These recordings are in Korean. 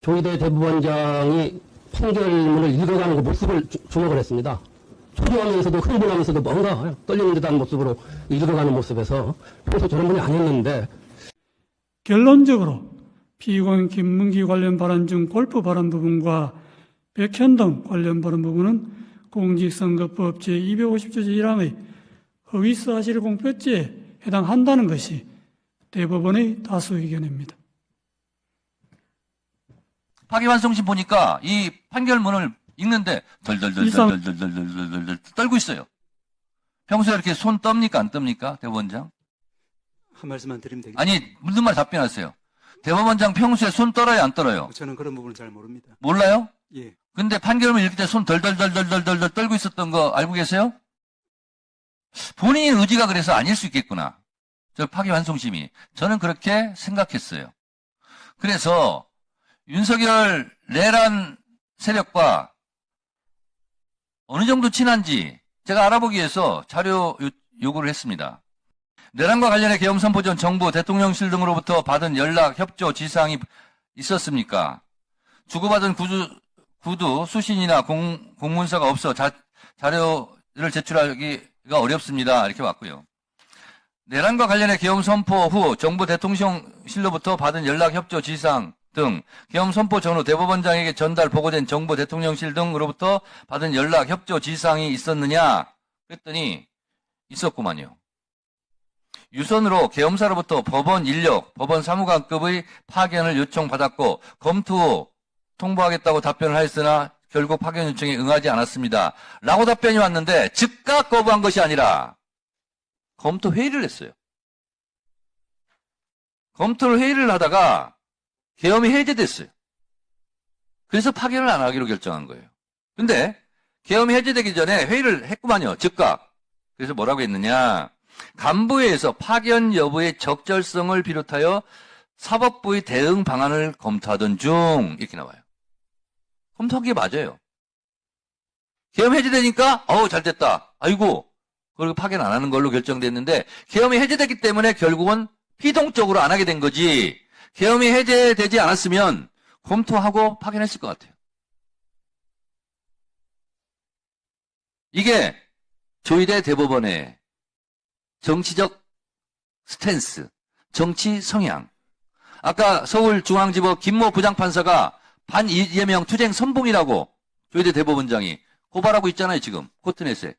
조희대 대법원장이 판결문을 읽어가는 그 모습을 주목을 했습니다. 초조하면서도 흥분하면서도 뭔가 떨리는 듯한 모습으로 읽어가는 모습에서 평소 저런 분이 아니었는데. 결론적으로 피고인 김문기 관련 발언 중 골프 발언 부분과 백현동 관련 발언 부분은 공직선거법 제250조 제1항의 허위사실 공표죄에 해당한다는 것이 대법원의 다수 의견입니다. 파기환송심 보니까 이 판결문을 읽는데 덜덜덜덜덜덜덜덜 떨고 있어요. 평소에 이렇게 손 떱니까 안 떱니까 대법원장? 한 말씀만 드리면 되겠습니다. 아니 묻는 말 답변하세요. 대법원장 평소에 손 떨어요 안 떨어요? 저는 그런 부분을 잘 모릅니다. 몰라요? 예. 근데 판결문 읽을 때 손 덜덜덜덜덜덜 떨고 있었던 거 알고 계세요? 본인의 의지가 그래서 아닐 수 있겠구나. 저 파기환송심이. 저는 그렇게 생각했어요. 그래서 윤석열 내란 세력과 어느 정도 친한지 제가 알아보기 위해서 자료 요구를 했습니다. 내란과 관련해 계엄선포 전 정부, 대통령실 등으로부터 받은 연락, 협조, 지시사항이 있었습니까? 주고받은 구두, 수신이나 공문서가 없어 자료를 제출하기가 어렵습니다. 이렇게 왔고요. 내란과 관련해 계엄선포 후 정부 대통령실로부터 받은 연락, 협조, 지시사항 등 계엄선포 전후 대법원장에게 전달 보고된 정부 대통령실 등으로부터 받은 연락, 협조, 지시사항이 있었느냐? 그랬더니 있었구만요. 유선으로 계엄사로부터 법원 인력, 법원 사무관급의 파견을 요청받았고 검토 후 통보하겠다고 답변을 하였으나 결국 파견 요청에 응하지 않았습니다. 라고 답변이 왔는데 즉각 거부한 것이 아니라 검토 회의를 했어요. 검토를 회의를 하다가 계엄이 해제됐어요. 그래서 파견을 안 하기로 결정한 거예요. 근데 계엄이 해제되기 전에 회의를 했구만요. 즉각. 그래서 뭐라고 했느냐. 간부회에서 파견 여부의 적절성을 비롯하여 사법부의 대응 방안을 검토하던 중 이렇게 나와요. 검토한 게 맞아요. 계엄 해제되니까 잘됐다. 아이고 그리고 파견 안 하는 걸로 결정됐는데 계엄이 해제됐기 때문에 결국은 피동적으로 안 하게 된 거지. 계엄이 해제되지 않았으면 검토하고 파견했을 것 같아요. 이게 조희대 대법원의 정치적 스탠스, 정치 성향. 아까 서울중앙지법 김모 부장판사가 반이재명 투쟁 선봉이라고 조희대 대법원장이 고발하고 있잖아요, 지금. 코트넷에.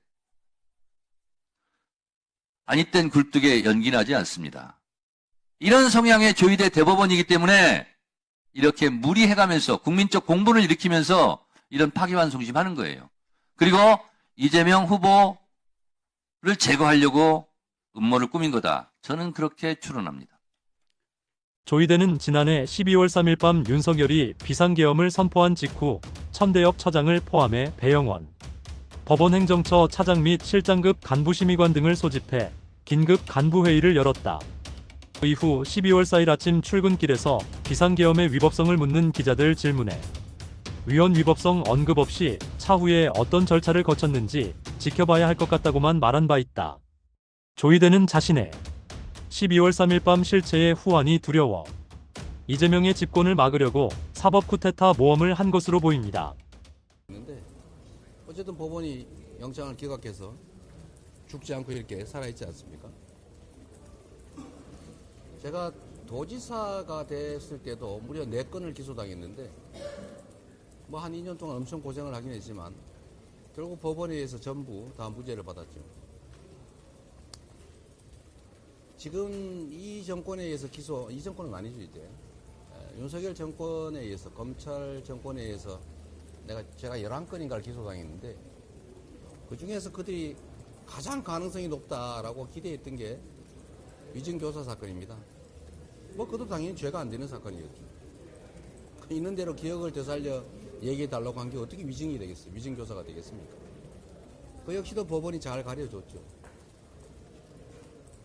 아니땐 굴뚝에 연기 나지 않습니다. 이런 성향의 조희대 대법원이기 때문에 이렇게 무리해가면서 국민적 공분을 일으키면서 이런 파기환송심 하는 거예요. 그리고 이재명 후보를 제거하려고 음모를 꾸민 거다. 저는 그렇게 추론합니다. 조희대는 지난해 12월 3일 밤 윤석열이 비상계엄을 선포한 직후 천대엽 처장을 포함해 배영원, 법원행정처 차장 및 실장급 간부심의관 등을 소집해 긴급 간부회의를 열었다. 이후 12월 4일 아침 출근길에서 비상계엄의 위법성을 묻는 기자들 질문에 위헌 위법성 언급 없이 차후에 어떤 절차를 거쳤는지 지켜봐야 할 것 같다고만 말한 바 있다. 조희대는 자신의 12월 3일 밤 실체의 후환이 두려워 이재명의 집권을 막으려고 사법 쿠데타 모험을 한 것으로 보입니다. 어쨌든 법원이 영장을 기각해서 죽지 않고 이렇게 살아있지 않습니까? 제가 도지사가 됐을 때도 무려 4건을 기소당했는데 뭐 한 2년 동안 엄청 고생을 하긴 했지만 결국 법원에 의해서 전부 다 무죄를 받았죠. 지금 이 정권에 의해서 이 정권은 아니죠 이제. 윤석열 정권에 의해서, 검찰 정권에 의해서 제가 11건인가를 기소당했는데 그 중에서 그들이 가장 가능성이 높다라고 기대했던 게 위증교사 사건입니다. 뭐 그것도 당연히 죄가 안 되는 사건이었죠. 있는 대로 기억을 되살려 얘기해달라고 한 게 어떻게 위증이 되겠어요? 위증교사가 되겠습니까? 그 역시도 법원이 잘 가려줬죠.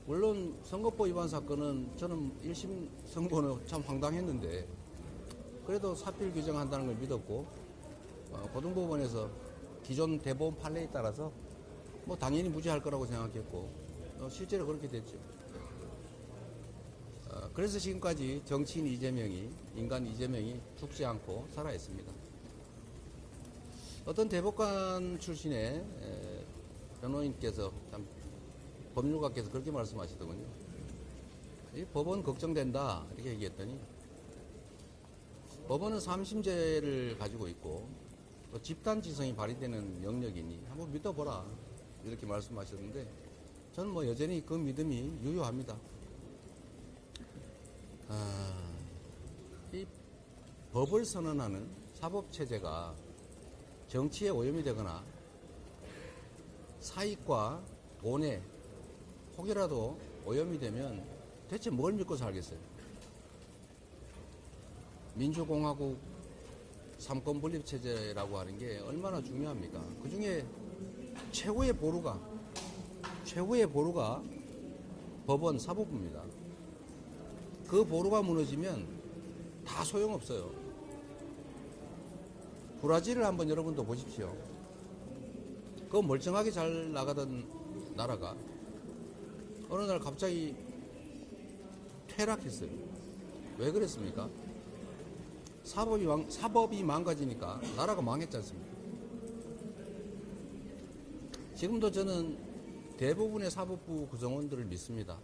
물론 선거법 위반 사건은 저는 1심 선고는 참 황당했는데 그래도 사필 규정한다는 걸 믿었고 고등법원에서 기존 대법원 판례에 따라서 뭐 당연히 무죄할 거라고 생각했고 실제로 그렇게 됐죠. 그래서 지금까지 정치인 이재명이, 인간 이재명이 죽지 않고 살아있습니다. 어떤 대법관 출신의 변호인께서, 참 법률가께서 그렇게 말씀하시더군요. 이 법원 걱정된다 이렇게 얘기했더니, 법원은 삼심제를 가지고 있고 또 집단지성이 발휘되는 영역이니 한번 믿어보라 이렇게 말씀하셨는데, 저는 뭐 여전히 그 믿음이 유효합니다. 이 법을 선언하는 사법체제가 정치에 오염이 되거나 사익과 돈에 혹이라도 오염이 되면 대체 뭘 믿고 살겠어요? 민주공화국 삼권분립체제라고 하는 게 얼마나 중요합니까? 그 중에 최고의 보루가 법원 사법부입니다. 그 보루가 무너지면 다 소용없어요. 브라질을 한번 여러분도 보십시오. 그 멀쩡하게 잘 나가던 나라가 어느 날 갑자기 퇴락했어요. 왜 그랬습니까? 사법이 망가지니까 나라가 망했지 않습니까? 지금도 저는 대부분의 사법부 구성원들을 믿습니다.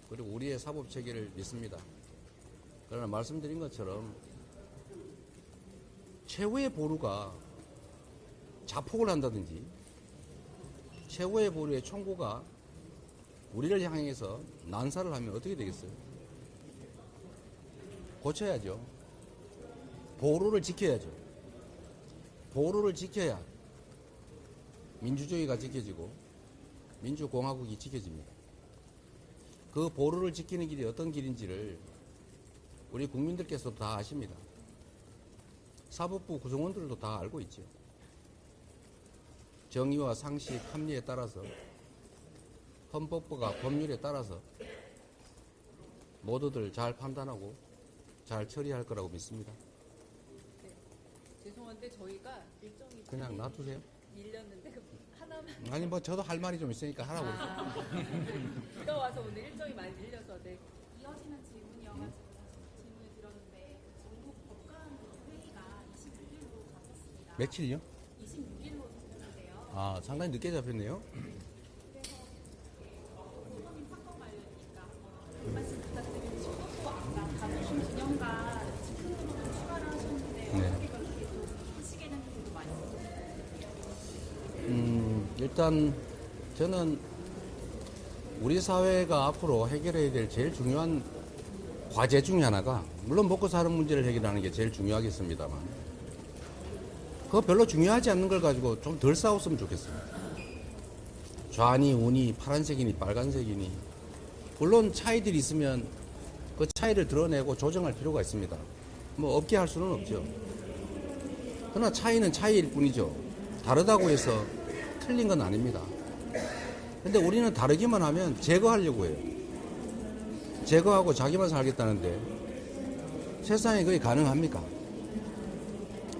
그리고 우리의 사법체계를 믿습니다. 그러나 말씀드린 것처럼 최후의 보루가 자폭을 한다든지 최후의 보루의 총구가 우리를 향해서 난사를 하면 어떻게 되겠어요? 고쳐야죠. 보루를 지켜야죠. 보루를 지켜야 민주주의가 지켜지고 민주공화국이 지켜집니다. 그 보루를 지키는 길이 어떤 길인지를 우리 국민들께서도 다 아십니다. 사법부 구성원들도 다 알고 있죠. 정의와 상식, 합리에 따라서, 헌법과 법률에 따라서 모두들 잘 판단하고 잘 처리할 거라고 믿습니다. 네. 죄송한데 저희가 일정이 그냥 놔두세요. 밀렸는데 하나만. 아니 뭐 저도 할 말이 좀 있으니까 하라고 그러세요. 비가 와서 오늘 일정이 많이 밀려서 네. 이어지는 질문이어가지고 사실 질문을 드렸는데 전국 법관 회의가 26일로 잡혔습니다. 며칠요? 26일로 잡혔는데요. 아, 상당히 늦게 잡혔네요. 그래서 법원님 사건 관련이니까 한번 말씀 부탁드리고 또 아까 가보신 기념과 즉흥으로 추가를 하셨는데 네. 어떻게 그렇게 또 하시게 됐는지도 말씀 일단 저는 우리 사회가 앞으로 해결해야 될 제일 중요한 과제 중에 하나가, 물론 먹고 사는 문제를 해결하는 게 제일 중요하겠습니다만, 그거 별로 중요하지 않는 걸 가지고 좀 덜 싸웠으면 좋겠습니다. 좌니 우니 파란색이니 빨간색이니, 물론 차이들이 있으면 그 차이를 드러내고 조정할 필요가 있습니다. 뭐 없게 할 수는 없죠. 그러나 차이는 차이일 뿐이죠. 다르다고 해서 틀린 건 아닙니다. 근데 우리는 다르기만 하면 제거하려고 해요. 제거하고 자기만 살겠다는데 세상에 그게 가능합니까?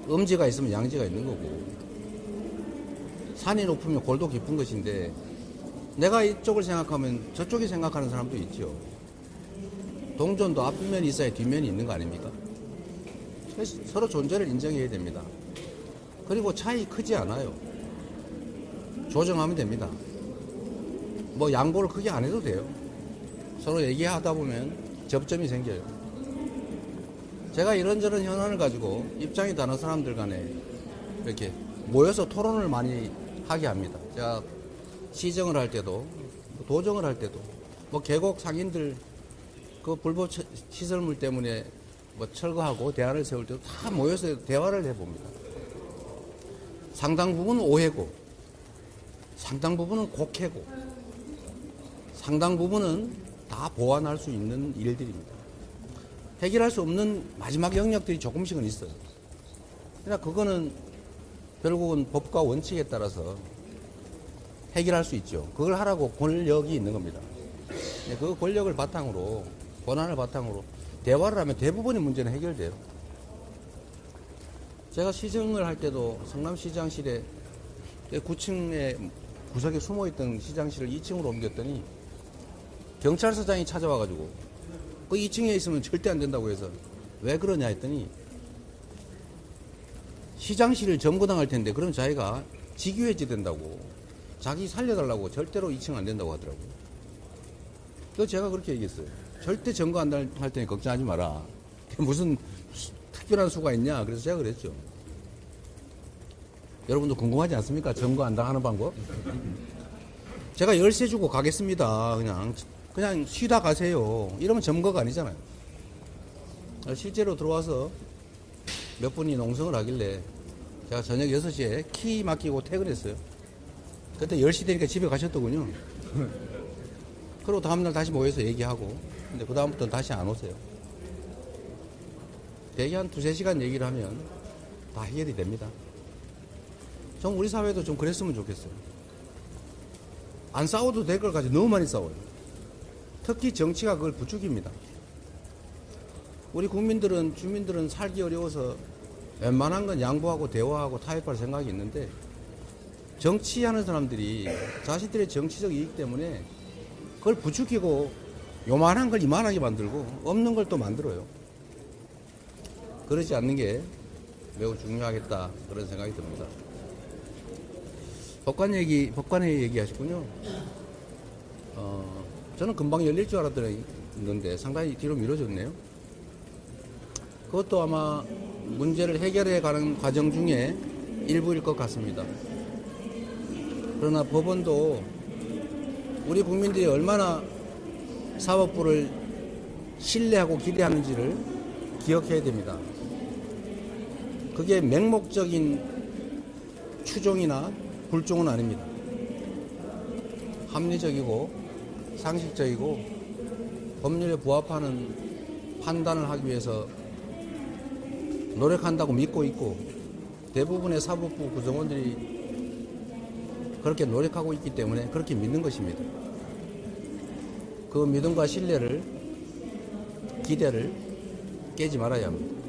음지가 있으면 양지가 있는 거고, 산이 높으면 골도 깊은 것인데 내가 이쪽을 생각하면 저쪽이 생각하는 사람도 있죠. 동전도 앞면이 있어야 뒷면이 있는 거 아닙니까? 서로 존재를 인정해야 됩니다. 그리고 차이 크지 않아요. 조정하면 됩니다. 뭐 양보를 크게 안 해도 돼요. 서로 얘기하다 보면 접점이 생겨요. 제가 이런저런 현안을 가지고 입장이 다른 사람들 간에 이렇게 모여서 토론을 많이 하게 합니다. 제가 시정을 할 때도, 도정을 할 때도, 뭐 계곡 상인들 그 불법 시설물 때문에 뭐 철거하고 대안을 세울 때도 다 모여서 대화를 해봅니다. 상당 부분은 오해고, 상당 부분은 곡해고, 상당 부분은 다 보완할 수 있는 일들입니다. 해결할 수 없는 마지막 영역들이 조금씩은 있어요. 그러나 그거는 결국은 법과 원칙에 따라서 해결할 수 있죠. 그걸 하라고 권력이 있는 겁니다. 그 권력을 바탕으로, 권한을 바탕으로 대화를 하면 대부분의 문제는 해결돼요. 제가 시정을 할 때도 성남시장실에 9층에 구석에 숨어있던 시장실을 2층으로 옮겼더니 경찰서장이 찾아와가지고 그 2층에 있으면 절대 안 된다고 해서 왜 그러냐 했더니 시장실을 점거당할 텐데 그럼 자기가 직위해지 된다고 자기 살려달라고 절대로 2층 안 된다고 하더라고요. 그래서 제가 그렇게 얘기했어요. 절대 점거 안 할 테니 걱정하지 마라. 무슨 특별한 수가 있냐. 그래서 제가 그랬죠. 여러분도 궁금하지 않습니까? 점거 안 당하는 방법? 제가 열쇠 주고 가겠습니다. 그냥 쉬다 가세요. 이러면 점거가 아니잖아요. 실제로 들어와서 몇 분이 농성을 하길래 제가 저녁 6시에 키 맡기고 퇴근했어요. 그때 10시 되니까 집에 가셨더군요. 그리고 다음날 다시 모여서 얘기하고 근데 그 다음부터는 다시 안 오세요. 대개 한 2-3시간 얘기를 하면 다 해결이 됩니다. 전 우리 사회도 좀 그랬으면 좋겠어요. 안 싸워도 될 걸 가지고 너무 많이 싸워요. 특히 정치가 그걸 부추깁니다. 우리 국민들은, 주민들은 살기 어려워서 웬만한 건 양보하고 대화하고 타협할 생각이 있는데 정치하는 사람들이 자신들의 정치적 이익 때문에 그걸 부추기고 요만한 걸 이만하게 만들고 없는 걸 또 만들어요. 그러지 않는 게 매우 중요하겠다 그런 생각이 듭니다. 법관회 얘기하셨군요. 저는 금방 열릴 줄 알았는데 상당히 뒤로 미뤄졌네요. 그것도 아마 문제를 해결해 가는 과정 중에 일부일 것 같습니다. 그러나 법원도 우리 국민들이 얼마나 사법부를 신뢰하고 기대하는지를 기억해야 됩니다. 그게 맹목적인 추종이나 불종은 아닙니다. 합리적이고 상식적이고 법률에 부합하는 판단을 하기 위해서 노력한다고 믿고 있고 대부분의 사법부 구성원들이 그렇게 노력하고 있기 때문에 그렇게 믿는 것입니다. 그 믿음과 신뢰를, 기대를 깨지 말아야 합니다.